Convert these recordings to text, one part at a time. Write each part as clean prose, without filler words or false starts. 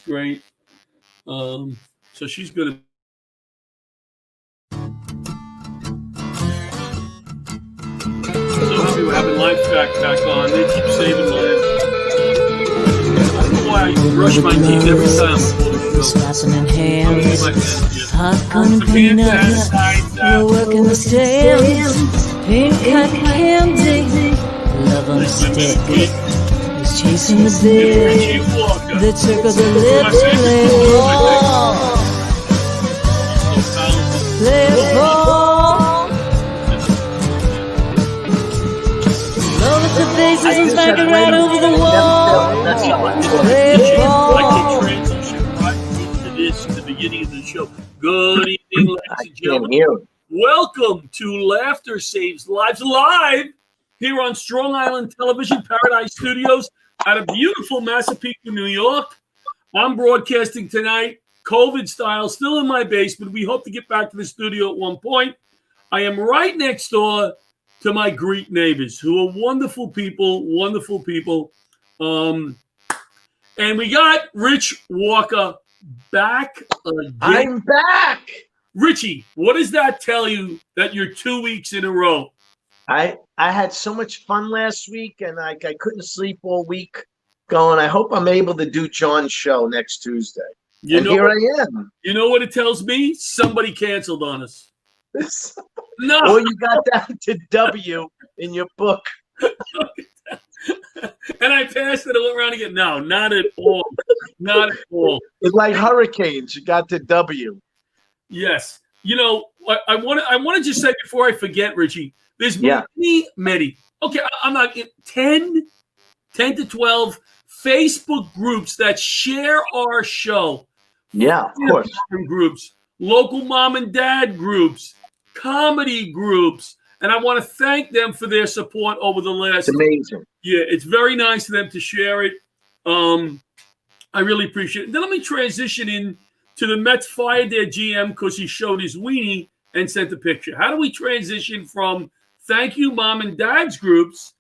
great. So she's going to. So happy we're having LifeVac back on. They keep saving lives. I don't know why I brush my teeth every time. Slapping in hands, popcorn and peanuts, we're working the stands, pink cotton candy, love on a stick, he's chasing the beer, the trick of the lip, play ball, play ball, love at the faces and smack it right over the wall, play ball. This in the beginning of the show. Good evening, ladies and gentlemen. Welcome to Laughter Saves Lives Live here on Strong Island Television Paradise Studios out of beautiful Massapequa, New York. I'm broadcasting tonight, COVID style, still in my basement. We hope to get back to the studio at one point. I am right next door to my Greek neighbors, who are wonderful people, wonderful people. And we got Rich Walker back again. I'm back. Richie, what does that tell you that you're 2 weeks in a row? I had so much fun last week, and I couldn't sleep all week going, I hope I'm able to do John's show next Tuesday. Here I am. You know what it tells me? Somebody canceled on us. No. Well, you got down to W in your book. And I passed it all around again. No, not at all. Not at all. It's like hurricanes. You got to W. Yes. You know, I want to just say before I forget, Richie, there's many. Okay, I'm not 10 to 12 Facebook groups that share our show. Yeah, of course. Groups, local mom and dad groups, comedy groups. And I want to thank them for their support over the last. It's amazing. Yeah, it's very nice of them to share it. I really appreciate it. Then let me transition in to the Mets fired their GM because he showed his weenie and sent a picture. How do we transition from thank you, mom and dad's groups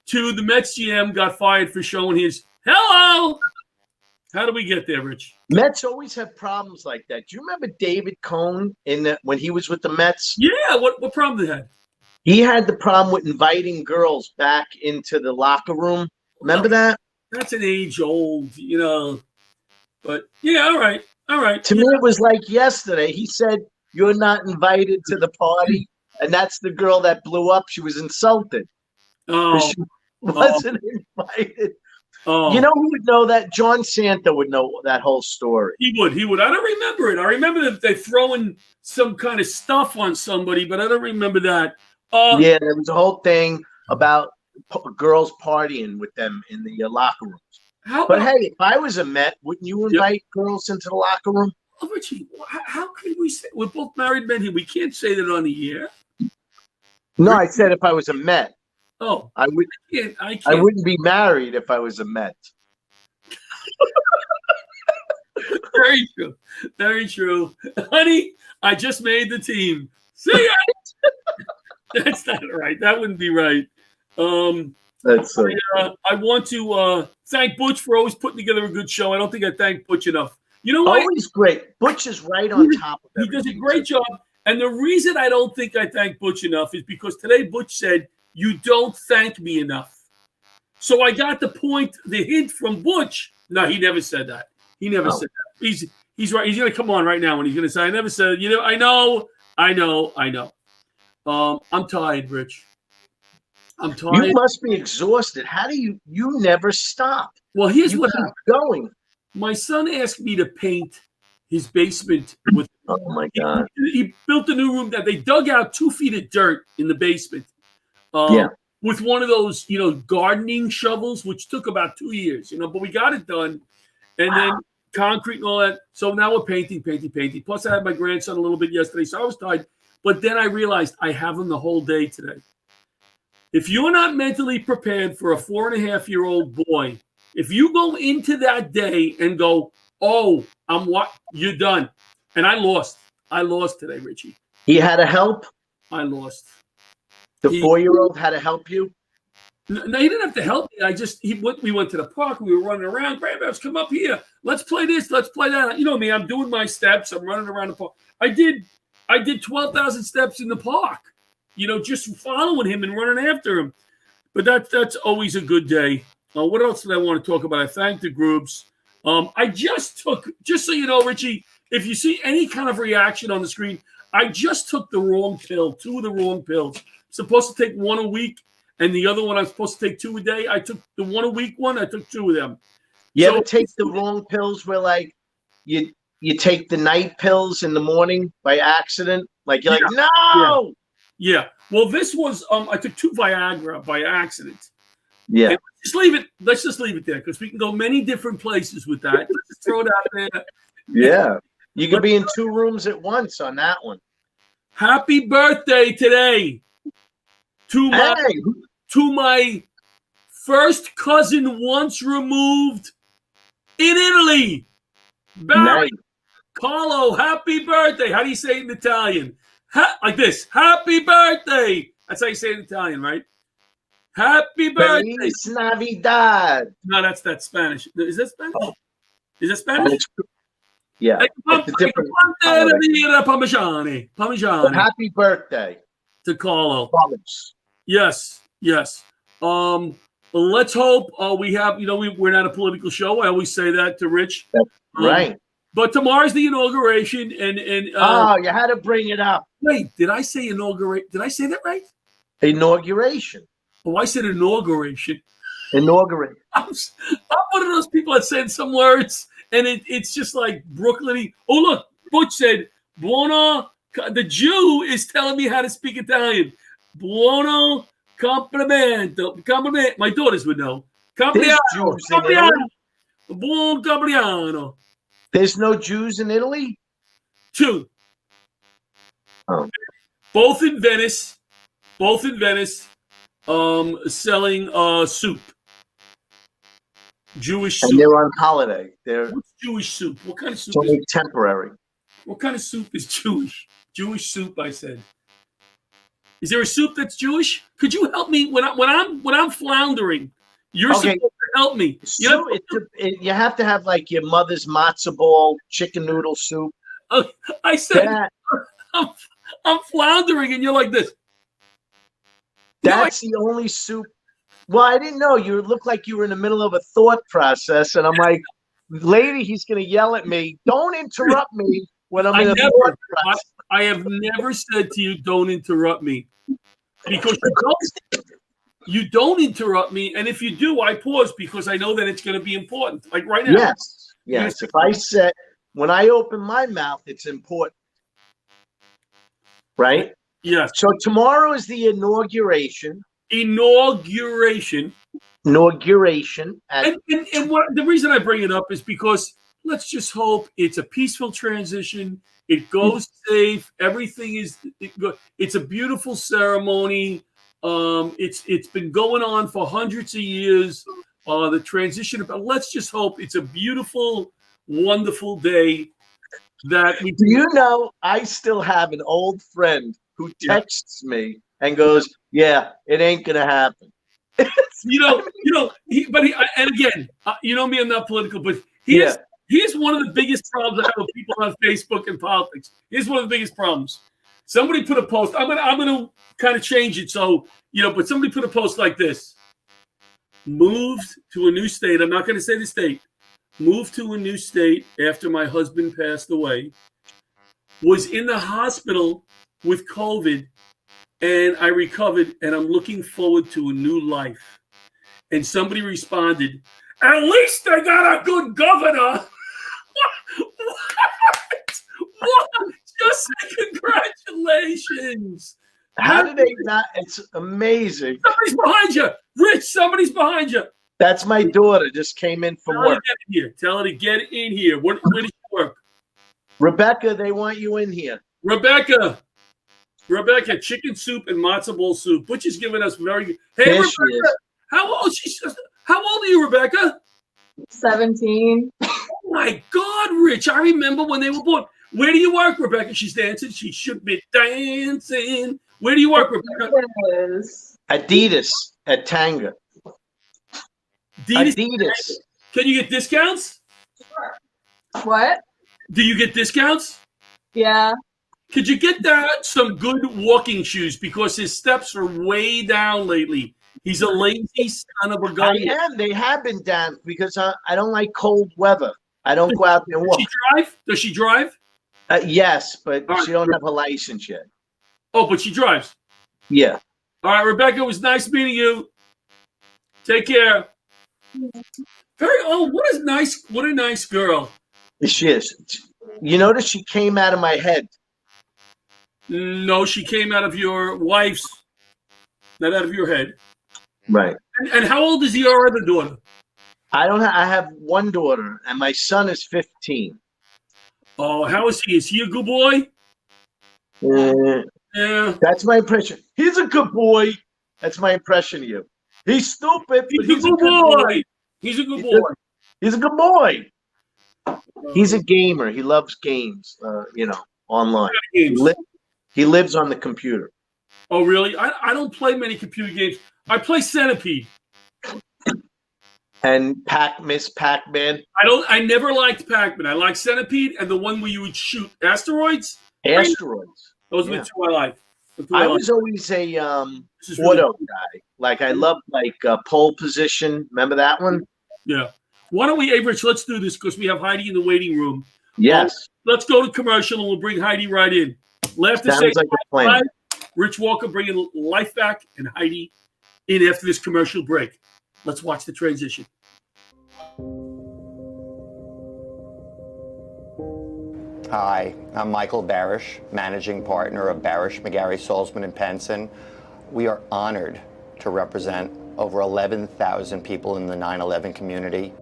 to the Mets GM got fired for showing his hello? How do we get there, Rich? Mets always have problems like that. Do you remember David Cohn when he was with the Mets? Yeah, what problem they had? He had the problem with inviting girls back into the locker room. Remember that? That's an age old, But yeah, all right. To me, it was like yesterday. He said, "You're not invited to the party," and that's the girl that blew up. She was insulted. She wasn't invited. You know who would know that? John Santa would know that whole story. He would. I don't remember it. I remember that they're throwing some kind of stuff on somebody, but I don't remember that. Yeah, there was a whole thing about girls partying with them in the locker rooms. But hey, if I was a Met, wouldn't you invite girls into the locker room? Oh, Richie, how can we say we're both married men here? We can't say that on the air. No, I said if I was a Met. Oh, I can't. I wouldn't be married if I was a Met. Very true. Very true. Honey, I just made the team. See ya. That's not right. That wouldn't be right. That's I want to thank Butch for always putting together a good show. I don't think I thank Butch enough. You know what? Always great. Butch is right on top of it. He does a great job. And the reason I don't think I thank Butch enough is because today Butch said, "You don't thank me enough." So I got the hint from Butch. No, he never said that. He never said that. He's right. He's going to come on right now and he's going to say, "I never said, I know. I'm tired, Rich. I'm tired." You must be exhausted. How do you never stop? Well, here's what happened. Going. My son asked me to paint his basement with. Oh my God! He built a new room that they dug out 2 feet of dirt in the basement. With one of those, gardening shovels, which took about 2 years, but we got it done, and then concrete and all that. So now we're painting. Plus, I had my grandson a little bit yesterday, so I was tired. But then I realized I have him the whole day today. If you're not mentally prepared for a 4.5-year-old boy, if you go into that day and go, "Oh, you're done," and I lost today, Richie. He had to help. I lost. The 4-year-old had to help you. No, he didn't have to help me. We went to the park. We were running around. Grandpa's, come up here. Let's play this. Let's play that. You know me. I'm doing my steps. I'm running around the park. I did 12,000 steps in the park. You know, just following him and running after him. But that's always a good day. What else did I want to talk about? I thanked the groups. I just so you know, Richie, if you see any kind of reaction on the screen, I just took the wrong pill, 2 of the wrong pills. I'm supposed to take 1 a week, and the other one I'm supposed to take 2 a day. I took the 1 a week one. I took 2 of them. You ever take the wrong pills where like you take the night pills in the morning by accident? Like you're like, no. Yeah. Well, this was I took 2 Viagra by accident. Yeah. And let's just leave it there because we can go many different places with that. Let's just throw it out there. Yeah. You could be in 2 rooms at once on that one. Happy birthday today to my first cousin once removed in Italy. Barry. Nice. Carlo, happy birthday. How do you say it in Italian? Like this. Happy birthday. That's how you say it in Italian, right? Happy birthday. Feliz Navidad. No, that's Spanish. Is that Spanish? Oh. Is that Spanish? Yeah. It's a different Parmigiani. Happy birthday to Carlo. Felix. Yes. Let's hope we have, we're not a political show. I always say that to Rich. That's right. But tomorrow's the inauguration, and you had to bring it up. Wait, did I say inaugurate? Did I say that right? Inauguration. Oh, I said inauguration. Inaugurate. I'm one of those people that said some words, and it's just like Brooklyn-y. Oh, look, Butch said, buono. The Jew is telling me how to speak Italian. Buono complimento. Compliment. My daughters would know. Compliano. Buon compliano. There's no Jews in Italy? 2. Oh. Both in Venice, selling soup. Jewish soup. And they're on holiday. What's Jewish soup? What kind of soup? It's only temporary. What kind of soup is Jewish? Jewish soup, I said. Is there a soup that's Jewish? Could you help me when I'm floundering? You're supposed to help me. You have to have like your mother's matzo ball, chicken noodle soup. I said I'm floundering, and you're like this. That's the only soup. Well, I didn't know. You look like you were in the middle of a thought process, and I'm like, lady, he's going to yell at me. Don't interrupt me when I'm in a thought process. I have never said to you, don't interrupt me. Because you don't interrupt me, and if you do, I pause because I know that it's going to be important. Like right now. Yes. If I said, when I open my mouth, it's important. Right? Yes. So tomorrow is the inauguration. And what the reason I bring it up is because let's just hope it's a peaceful transition. It goes safe. Everything is. It's a beautiful ceremony. It's been going on for hundreds of years. The transition. Let's just hope it's a beautiful, wonderful day. I still have an old friend who texts me and goes, "Yeah, it ain't gonna happen." And again, you know me, I'm not political, but here's one of the biggest problems I have with people on Facebook and politics. Here's one of the biggest problems. Somebody put a post. I'm gonna kind of change it but somebody put a post like this: moved to a new state. I'm not gonna say the state. Moved to a new state after my husband passed away. Was in the hospital with COVID, and I recovered, and I'm looking forward to a new life. And somebody responded, "At least I got a good governor." What? Just say congratulations. How did they not? It's amazing. Somebody's behind you. Rich, somebody's behind you. That's my daughter. Just came in from work. Tell her to get in here. Where does she work? Rebecca, they want you in here. Rebecca, chicken soup and matzo ball soup. Butch is giving us very good. Hey, Rebecca, how old are you, Rebecca? 17. Oh my God, Rich! I remember when they were born. Where do you work, Rebecca? She's dancing. She should be dancing. Where do you work, Rebecca? Adidas. at Tanga. Adidas. Adidas. Can you get discounts? What? Do you get discounts? Yeah. Could you get that some good walking shoes because his steps are way down lately? He's a lazy son of a gun. I am. They have been down because I don't like cold weather. I don't go out there and walk. Does she drive? Does she drive? Yes, but she don't have a license yet. Oh, but she drives. Yeah. All right, Rebecca, it was nice meeting you. Take care. What a nice girl. She is. You notice she came out of my head. No, she came out of your wife's, not out of your head. Right. And how old is your other daughter? I have one daughter, and my son is 15. Oh, how is he? Is he a good boy? Yeah. That's my impression. He's a good boy. That's my impression of you. He's stupid, but he's a good boy. He's a good boy. He's a good boy. He's a gamer. He loves games, online. He lives on the computer. Oh, really? I don't play many computer games. I play Centipede. And Miss Pac-Man. I never liked Pac-Man. I like Centipede and the one where you would shoot asteroids. Asteroids. Those are the two I like. I was always a auto guy. Like I love pole position. Remember that one? Yeah. Why don't we, Rich, let's do this because we have Heidi in the waiting room. Yes. Let's go to commercial and we'll bring Heidi right in. Sounds like a plan. Rich Walker bringing LifeVac and Heidi in after this commercial break. Let's watch the transition. Hi, I'm Michael Barish, managing partner of Barish, McGarry, Salzman, and Penson. We are honored to represent over 11,000 people in the 9/11 community.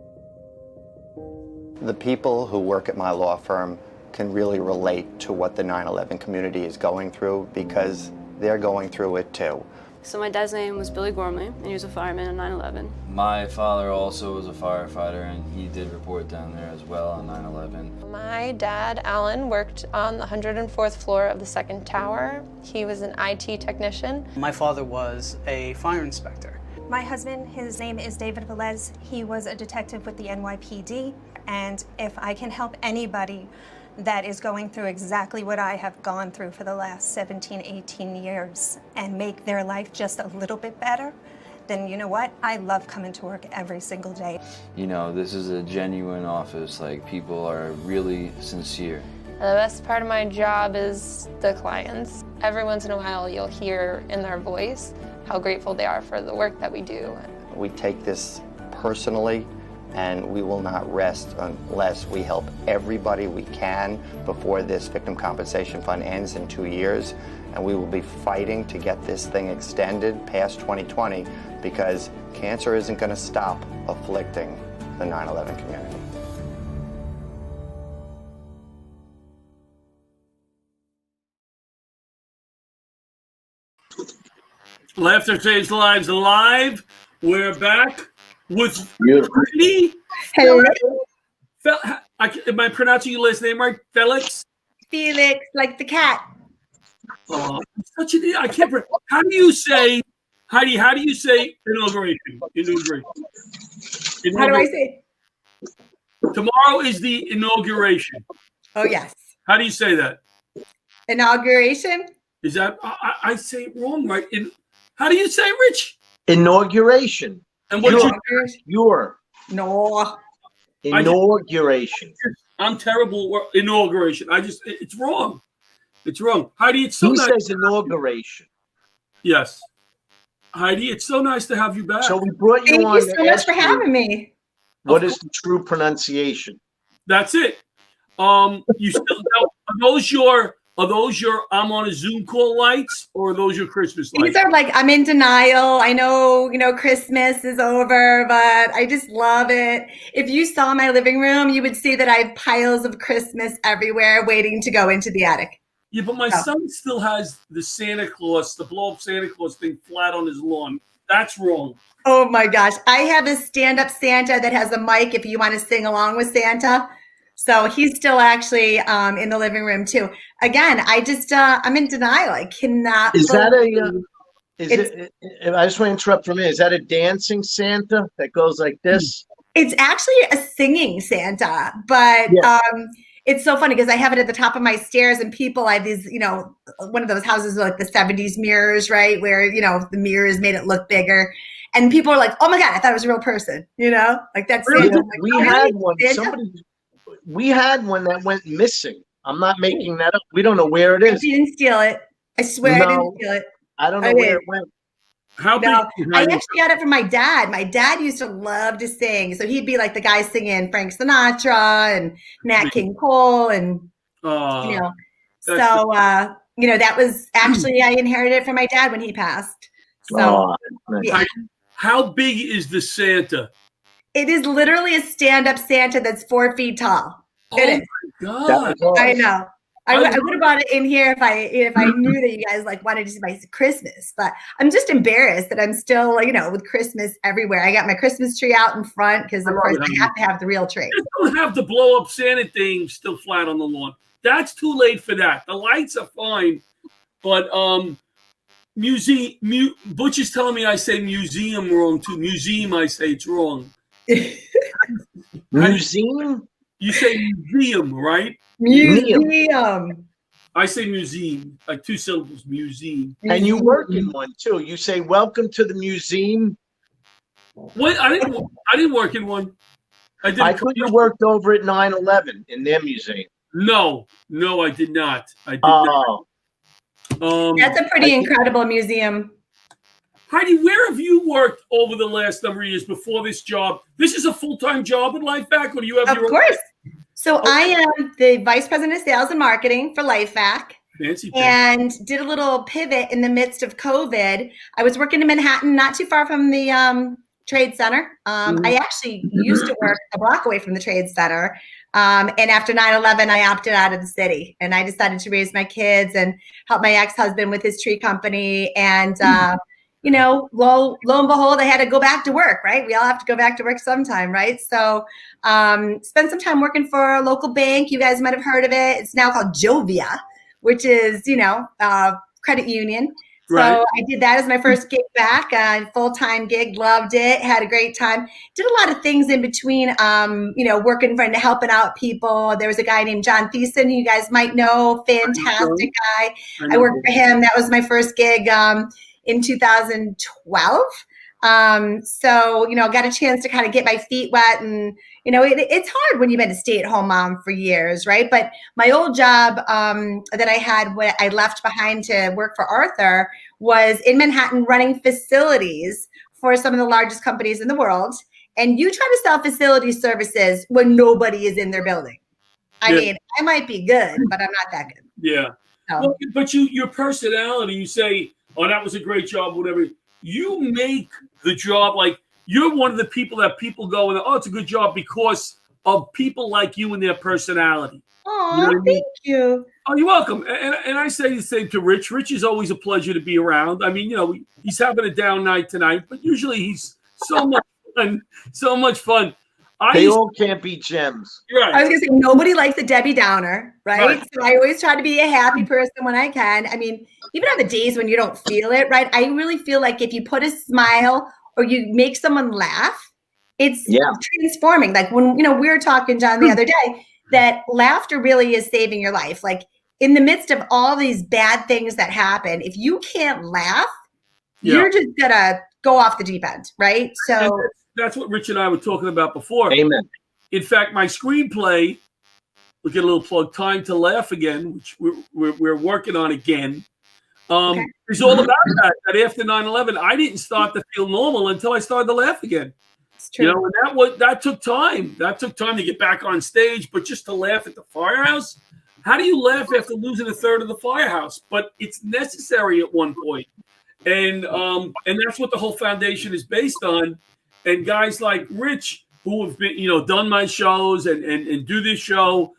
The people who work at my law firm can really relate to what the 9/11 community is going through because they're going through it too. So my dad's name was Billy Gormley, and he was a fireman on 9/11. My father also was a firefighter, and he did report down there as well on 9/11. My dad, Alan, worked on the 104th floor of the second tower. He was an IT technician. My father was a fire inspector. My husband, his name is David Velez. He was a detective with the NYPD, and if I can help anybody that is going through exactly what I have gone through for the last 17, 18 years and make their life just a little bit better, then you know what? I love coming to work every single day. You know, this is a genuine office. Like, people are really sincere. The best part of my job is the clients. Every once in a while you'll hear in their voice how grateful they are for the work that we do. We take this personally, and we will not rest unless we help everybody we can before this Victim Compensation Fund ends in 2 years. And we will be fighting to get this thing extended past 2020 because cancer isn't going to stop afflicting the 9/11 community. Laughter Saves Lives Live. We're back with Heidi. Hello. Am I pronouncing your last name right? Felix? Felix, like the cat. Oh, such an I can't. How do you say, Heidi? How do you say inauguration? How do I say? Tomorrow is the inauguration. Oh yes. How do you say that? Inauguration. Is that I say it wrong, right? How do you say, Rich? Inauguration. And what's your no inauguration? I'm terrible. Inauguration. It's wrong. It's wrong. Heidi, it's so He nice. says inauguration. Yes. Heidi, it's so nice to have you back. So we brought you on. Thank you so much for having me. What is the true pronunciation? That's it. You still know, are those your I'm on a Zoom call lights, or are those your Christmas lights? These are like, I'm in denial. I know, Christmas is over, but I just love it. If you saw my living room, you would see that I have piles of Christmas everywhere waiting to go into the attic. Yeah, but my son still has the Santa Claus, the blow-up Santa Claus thing flat on his lawn. That's wrong. Oh my gosh. I have a stand-up Santa that has a mic if you want to sing along with Santa. So he's still actually in the living room too. Again, I'm in denial. I cannot. Is that I just want to interrupt for a minute. Is that a dancing Santa that goes like this? It's actually a singing Santa, but it's so funny because I have it at the top of my stairs, and people, I have these, one of those houses with like the 70s mirrors, right? Where, the mirrors made it look bigger. And people are like, oh my God, I thought it was a real person, like that's Santa. Yeah, like, we had one. We had one that went missing. I'm not making that up. We don't know where it is. I didn't steal it. I swear I didn't steal it. I don't know where it went. How big? I actually got it from my dad. My dad used to love to sing. So he'd be like the guy singing Frank Sinatra and Nat King Cole. And, that was actually, I inherited it from my dad when he passed. So, How big is the Santa? It is literally a stand-up Santa that's 4 feet tall. Oh my God! I know. I would have brought it in here if I knew that you guys wanted to see my Christmas, but I'm just embarrassed that I'm still with Christmas everywhere. I got my Christmas tree out in front because of course I have to have the real tree. You don't have the blow up Santa thing still flat on the lawn. That's too late for that. The lights are fine, but Butch is telling me I say museum wrong too. Museum, I say it's wrong. Museum? You say museum, right? Museum. I say museum, like 2 syllables, museum. And you work in one too. You say, welcome to the museum. What? I didn't work in one. I thought you worked over at 9/11 in their museum. No, I did not. I did not. That's a pretty incredible museum. Heidi, where have you worked over the last number of years before this job? This is a full-time job at LifeVac, or do you have your own? Of course. So I am the Vice President of Sales and Marketing for LifeVac. Fancy. And did a little pivot in the midst of COVID. I was working in Manhattan, not too far from the Trade Center. I actually used to work a block away from the Trade Center. And after 9/11, I opted out of the city, and I decided to raise my kids and help my ex-husband with his tree company. And lo and behold, I had to go back to work, right? We all have to go back to work sometime, right? So spent some time working for a local bank. You guys might have heard of it. It's now called Jovia, which is, credit union. Right. So I did that as my first gig back, full-time gig, loved it, had a great time. Did a lot of things in between, working and helping out people. There was a guy named John Thiessen, who you guys might know, fantastic guy. I worked for him. That was my first gig in 2012. Got a chance to kind of get my feet wet, and it's hard when you've been a stay-at-home mom for years, right? But my old job that I had when I left behind to work for Arthur was in Manhattan, running facilities for some of the largest companies in the world. And you try to sell facility services when nobody is in their building. I mean, I might be good, but I'm not that good. Yeah. So. Well, but your personality, you say, oh, that was a great job, whatever. You make the job, like, you're one of the people that people go, oh, it's a good job because of people like you and their personality. Oh, thank you. Oh, you're welcome. And I say the same to Rich. Rich is always a pleasure to be around. I mean, he's having a down night tonight, but usually he's so much fun. So much fun. They all can't be gems. Right. I was going to say, nobody likes a Debbie Downer, right? So I always try to be a happy person when I can. I mean, even on the days when you don't feel it, right? I really feel like if you put a smile or you make someone laugh, it's transforming. Like when, we were talking, John, the other day, that laughter really is saving your life. Like in the midst of all these bad things that happen, if you can't laugh, you're just going to go off the deep end, right? So that's what Rich and I were talking about before. Amen. In fact, my screenplay, we'll get a little plug, Time to Laugh Again, which we're working on again. It's all about that after 9/11, I didn't start to feel normal until I started to laugh again. It's true. And that took time. That took time to get back on stage, but just to laugh at the firehouse. How do you laugh after losing a third of the firehouse? But it's necessary at one point. And that's what the whole foundation is based on. And guys like Rich, who have been, done my shows and do this show,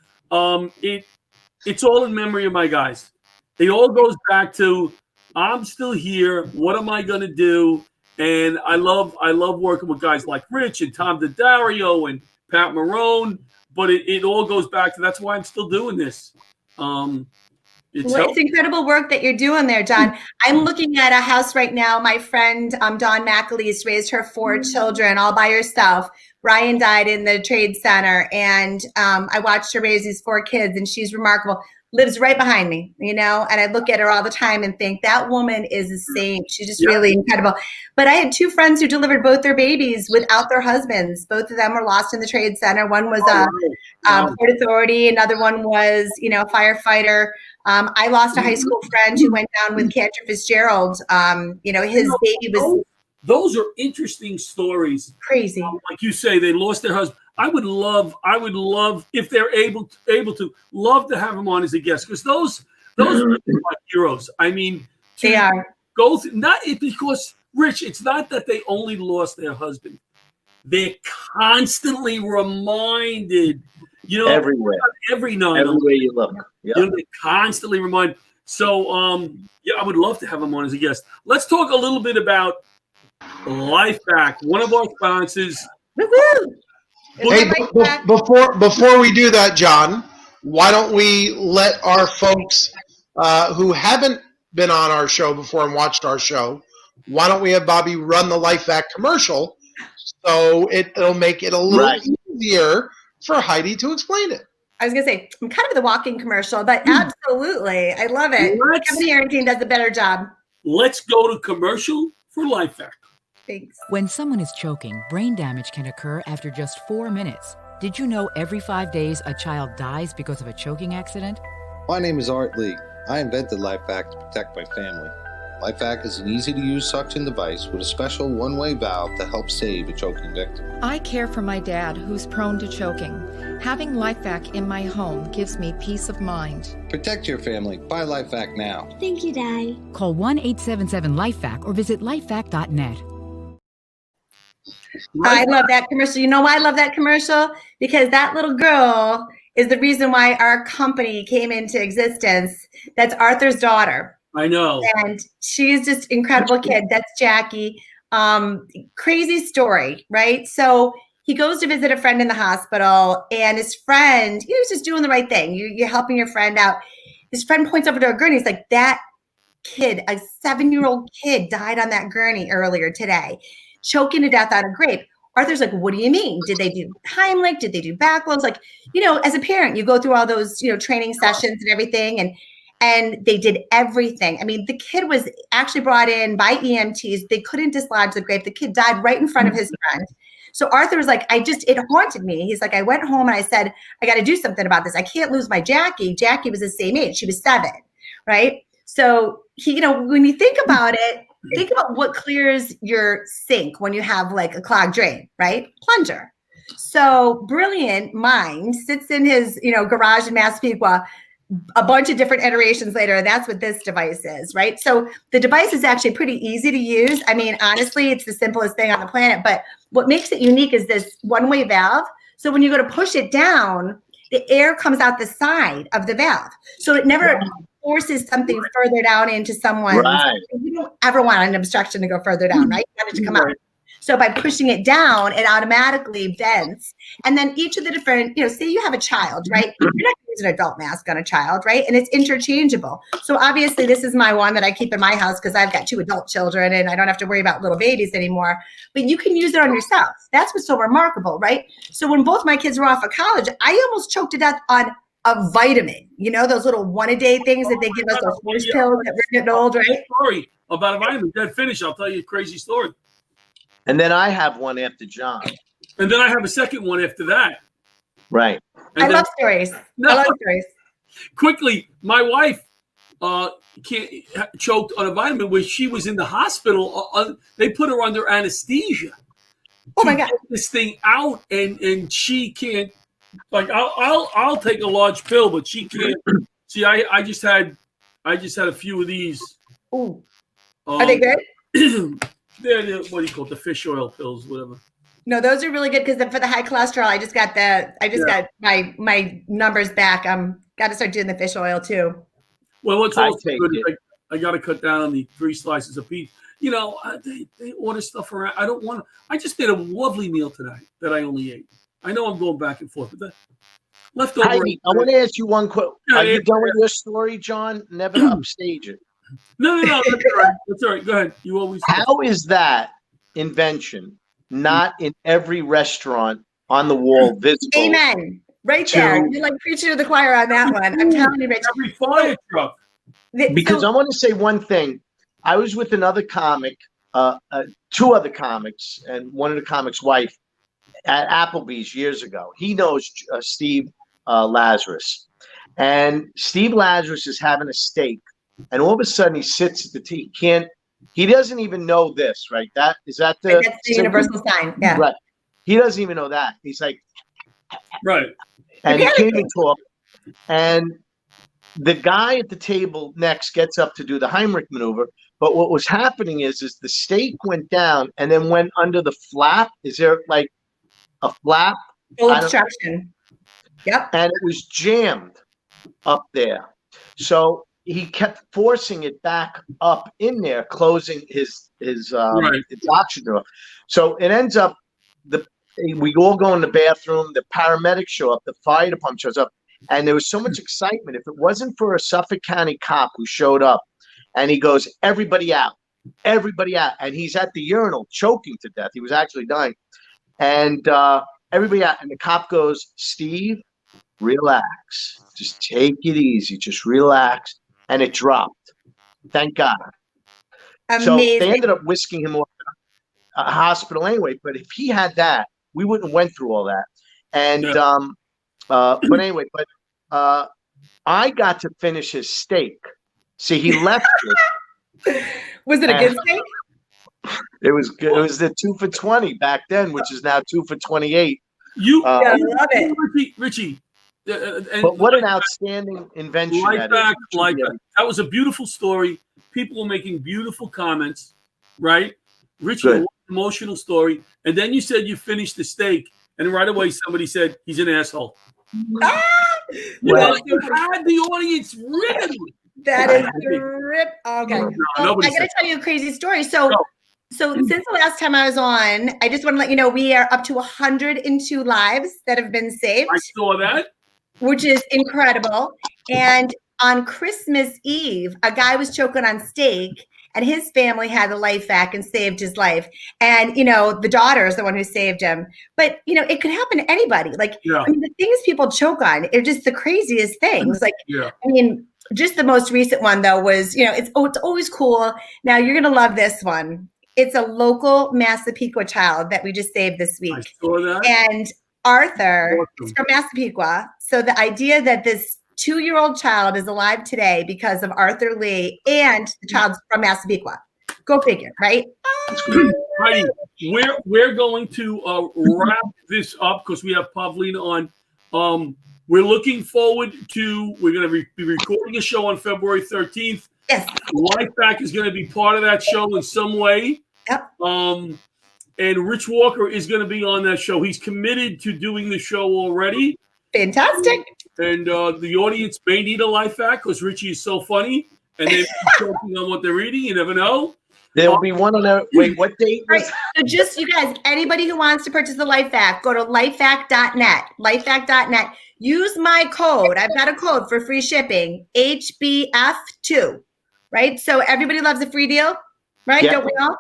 it's all in memory of my guys. It all goes back to, I'm still here. What am I going to do? And I love working with guys like Rich and Tom Daddario and Pat Marone. But it all goes back to, that's why I'm still doing this. And It's incredible work that you're doing there, John. I'm looking at a house right now. My friend Dawn McAleese raised her 4 children all by herself. Brian died in the trade center, and I watched her raise these 4 kids, and she's remarkable. Lives right behind me, and I look at her all the time and think that woman is a saint. She's just really incredible. But I had 2 friends who delivered both their babies without their husbands. Both of them were lost in the trade center. One was Port Authority. Another one was, a firefighter. I lost a high school friend who went down with Cantor Fitzgerald. His baby was. Those are interesting stories. Crazy. Like you say, they lost their husband. I would love if they're able to love to have them on as a guest, because those are like heroes. I mean, they are. Go through, because Rich, it's not that they only lost their husband. They're constantly reminded, everywhere, every night, everywhere you look. They're constantly reminded. So, I would love to have them on as a guest. Let's talk a little bit about LifeVac, one of our sponsors. Woo-hoo! Hey, before we do that, John, why don't we let our folks who haven't been on our show before and watched our show, why don't we have Bobby run the LifeVac commercial so it'll make it a little easier for Heidi to explain it. I was going to say, I'm kind of the walking commercial, but absolutely. I love it. Kevin Harrington does a better job. Let's go to commercial for LifeVac. Thanks. When someone is choking, brain damage can occur after just 4 minutes. Did you know every 5 days a child dies because of a choking accident? My name is Art Lee. I invented LifeVac to protect my family. LifeVac is an easy-to-use suction device with a special one-way valve to help save a choking victim. I care for my dad, who's prone to choking. Having LifeVac in my home gives me peace of mind. Protect your family. Buy LifeVac now. Thank you, Dad. Call 1-877-LifeVac or visit lifevac.net. I love that commercial. You know why I love that commercial? Because that little girl is the reason why our company came into existence. That's Arthur's daughter. I know. And she's just incredible kid. That's Jackie. Crazy story, right? So he goes to visit a friend in the hospital, and his friend, he was just doing the right thing. You're helping your friend out. His friend points over to a gurney. He's like, that kid, a 7-year-old kid, died on that gurney earlier today, choking to death on a grape. Arthur's like, what do you mean? Did they do Heimlich? Did they do backlogs? Like, as a parent, you go through all those, training sessions and everything. And they did everything. I mean, the kid was actually brought in by EMTs. They couldn't dislodge the grape. The kid died right in front of his friend. So Arthur was like, it haunted me. He's like, I went home and I said, I got to do something about this. I can't lose my Jackie. Jackie was the same age. She was 7, right? So he, when you think about it, think about what clears your sink when you have like a clogged drain, right? Plunger. So brilliant mind sits in his, garage in Massapequa, a bunch of different iterations later, and that's what this device is, right? So the device is actually pretty easy to use. I mean, honestly, it's the simplest thing on the planet, but what makes it unique is this one-way valve. So when you go to push it down, the air comes out the side of the valve. So it never forces something further down into someone. Right. You don't ever want an obstruction to go further down, right? You want it to come out. So by pushing it down, it automatically vents. And then each of the different, say you have a child, right? You're not going to use an adult mask on a child, right? And it's interchangeable. So obviously this is my one that I keep in my house because I've got 2 adult children and I don't have to worry about little babies anymore. But you can use it on yourself. That's what's so remarkable, right? So when both my kids were off of college, I almost choked to death on a vitamin. Those little 1-a-day things that they give us, those horse pills that we're getting old, right? Story about a vitamin. Dead finish. I'll tell you a crazy story. And then I have one after John. And then I have a second one after that. Right. I love stories. I love stories. Quickly, my wife choked on a vitamin where she was in the hospital. They put her under anesthesia. Oh my God! Get this thing out, and she can't. Like I'll take a large pill, but she can't. See, I just had a few of these. Ooh. Are they good? They're what do you call it? The fish oil pills, whatever. No, those are really good because for the high cholesterol, I just got got my numbers back. Got to start doing the fish oil too. Well, what's also good is I got to cut down on the 3 slices of pizza. They order stuff around. I don't want to. I just did a lovely meal today that I only ate. I know I'm going back and forth, but leftover. Heidi, I want to ask you one question. Are you done with your story, John? Never to upstage it. No. That's all right. That's all right. Go ahead. You always. How is that invention not in every restaurant on the wall visible? Amen. Right there. You're like preaching to the choir on that one. I'm telling you, Rich. Every fire truck. Because I want to say one thing. I was with another comic, two other comics, and one of the comics' wife at Applebee's years ago. He knows Steve Lazarus. And Steve Lazarus is having a steak. And all of a sudden he sits at the table. He doesn't even know this, right? That's the universal sign. Yeah. Right. He doesn't even know that. He's like, right. And he came to talk. And the guy at the table next gets up to do the Heimlich maneuver. But what was happening is the steak went down and then went under the flap. Is there like a flap? Full obstruction. Yep. And it was jammed up there. So he kept forcing it back up in there, closing his oxygen door. So it ends up, we all go in the bathroom, the paramedics show up, the fire department shows up, and there was so much excitement. If it wasn't for a Suffolk County cop who showed up, and he goes, everybody out. And he's at the urinal choking to death. He was actually dying. And everybody out. And the cop goes, Steve, relax. Just take it easy. Just relax. And it dropped. Thank God. Amazing. So they ended up whisking him off to a hospital anyway. But if he had that, we wouldn't have went through all that. And but anyway, I got to finish his steak. See, he left it. Was it a good steak? It was good. It was the 2 for $20 back then, which is now 2 for $28. I love it, Richie. But what an outstanding invention that is. That was a beautiful story. People were making beautiful comments, right? Richie, an emotional story. And then you said you finished the steak, and right away somebody said he's an asshole. You had the audience written. That is rip. Okay. I got to tell you a crazy story. So since the last time I was on, I just want to let you know we are up to 102 lives that have been saved. I saw that. Which is incredible. And on Christmas Eve, a guy was choking on steak, and his family had the LifeVac and saved his life. And, the daughter is the one who saved him. But, it could happen to anybody. Like, I mean, the things people choke on are just the craziest things. Like, I mean, just the most recent one, though, was, it's always cool. Now, you're going to love this one. It's a local Massapequa child that we just saved this week. I saw that. And Arthur is from Massapequa. So the idea that this 2-year-old child is alive today because of Arthur Lee and the child's from Massapequa. Go figure, right? Heidi, we're going to wrap this up because we have Pavlina on. We're looking forward to, we're going to be recording a show on February 13th. Yes. LifeVac is going to be part of that show in some way. Yep. And Rich Walker is going to be on that show. He's committed to doing the show already. Fantastic. And the audience may need a LifeVac because Richie is so funny. And they're talking on what they're reading. You never know. There'll be one on a, wait, what date? Right. So just, you guys, anybody who wants to purchase the LifeVac, go to lifevac.net. Lifevac.net. Use my code. I've got a code for free shipping. HBF2. Right? So everybody loves a free deal. Right? Yep. Don't we all?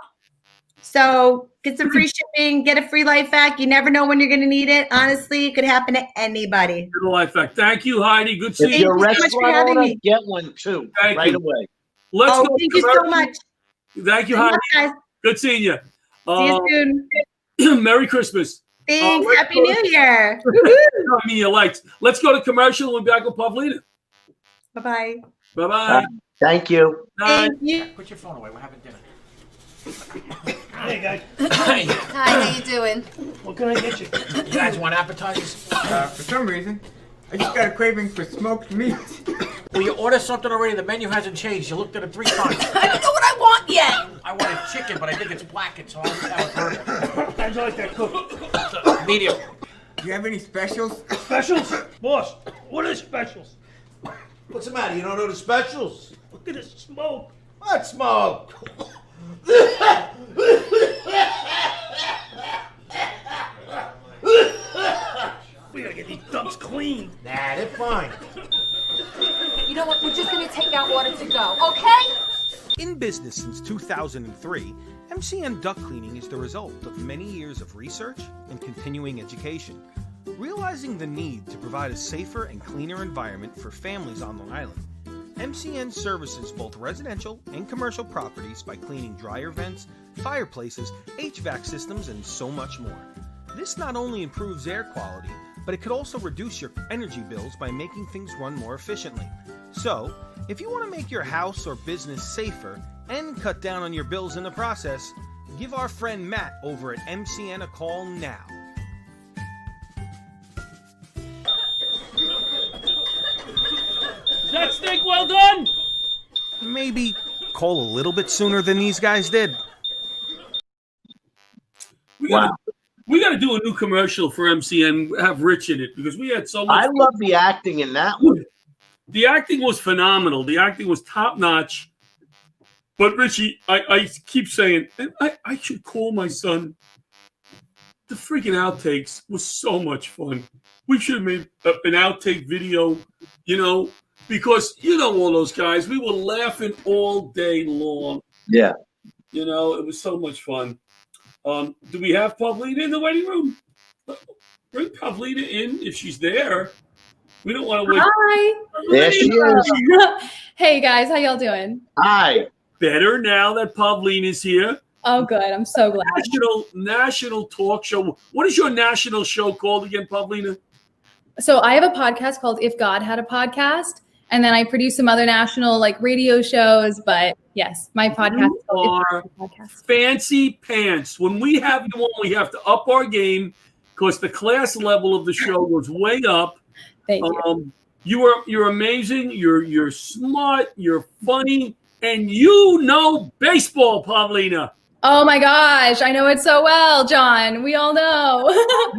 So get some free shipping, get a free LifeVac. You never know when you're going to need it. Honestly, it could happen to anybody. Get a LifeVac. Thank you, Heidi. Good seeing you. If you're a restaurant owner, get one too. Thank right you. away. Let's go. Thank you so much. Thank you, Heidi. Guys. Good seeing you. See you soon. Merry Christmas. Thanks. Happy New Year. I mean, your lights. Let's go to commercial. We'll be back with Pavlina. Bye-bye. Bye-bye. Thank you. Thank you. Put your phone away. We're having dinner. Hey, guys. Hi. Hi, how you doing? What can I get you? You guys want appetizers? For some reason, I just got a craving for smoked meat. Well, you ordered something already. The menu hasn't changed. You looked at it 3 times. I don't know what I want yet. I wanted chicken, but I think it's blackened, so I'll have burger. How'd you like that cooked? Medium. Do you have any specials? Specials? Boss, what are specials? What's the matter? You don't know the specials? Look at this smoke. What smoke? We gotta get these ducks clean. Nah, they're fine. You know what? We're just gonna take our order to go, okay? In business since 2003, MCN duct cleaning is the result of many years of research and continuing education. Realizing the need to provide a safer and cleaner environment for families on Long Island, MCN services both residential and commercial properties by cleaning dryer vents, fireplaces, HVAC systems, and so much more. This not only improves air quality, but it could also reduce your energy bills by making things run more efficiently. So, if you want to make your house or business safer and cut down on your bills in the process, give our friend Matt over at MCN a call now. Is that steak well done? Maybe call a little bit sooner than these guys did. We got to do a new commercial for MCN, have Rich in it, because we had so much. I love the acting in that one. The acting was phenomenal. The acting was top notch. But Richie, I keep saying, and I should call my son. The freaking outtakes was so much fun. We should have made an outtake video, because all those guys. We were laughing all day long. Yeah. It was so much fun. Do we have Pavlina in the waiting room? Bring Pavlina in if she's there. We don't want to wait. Hi. There she is. Hey guys, how y'all doing? Hi. Better now that Pavlina's here. Oh, good. I'm so glad. National talk show. What is your national show called again, Pavlina? So I have a podcast called If God Had a Podcast, and then I produce some other national radio shows. But yes, my podcast is called If God Had a Podcast. Fancy pants. When we have you on, we have to up our game because the class level of the show was way up. Thank you. You're amazing. You're smart. You're funny, and you know baseball, Pavlina. Oh my gosh, I know it so well, John. We all know.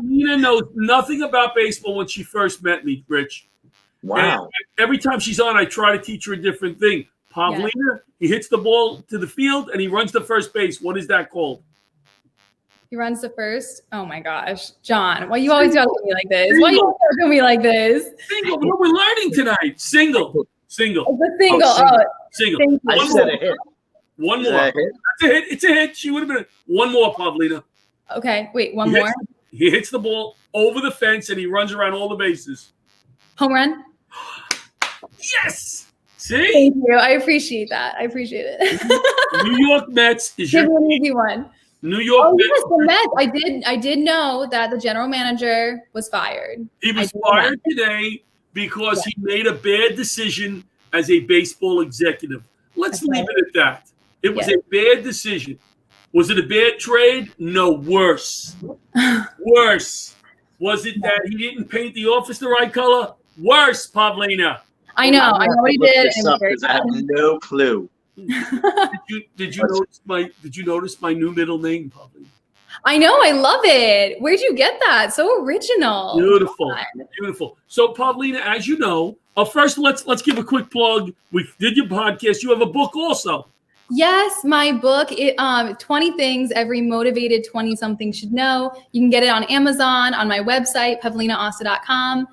Nina knows nothing about baseball when she first met me, Rich. Wow. And every time she's on, I try to teach her a different thing. Pavlina, He hits the ball to the field and he runs to first base. What is that called? He runs to first. Oh my gosh, John. Why you always gotta look at me like this? Why you always look at me like this? Single. What we're learning tonight. Single. It's a single. Single. Thank you. I said a hit. One Is more. that a hit? That's a hit. It's a hit. She would have been. One more, Pavlina. Okay, wait, one more. He hits the ball over the fence and he runs around all the bases. Home run. Yes. See? Thank you. I appreciate that. I appreciate it. New York Mets is Give your me an easy one. New York Mets. Yes, the Mets. I did know that the general manager was fired. He was fired today because he made a bad decision as a baseball executive. Let's leave it at that. It was a bad decision. Was it a bad trade? No, worse. Worse. Was it that he didn't paint the office the right color? Worse, Pavlina. I know what he did. I have no clue. Did you notice my new middle name, Pavlina? I know, I love it. Where'd you get that? So original. Beautiful. So, Pavlina, as you know, first let's give a quick plug. We did your podcast. You have a book also. Yes, my book, 20 Things Every Motivated 20-something Should Know. You can get it on Amazon, on my website, pavlinaosta.com.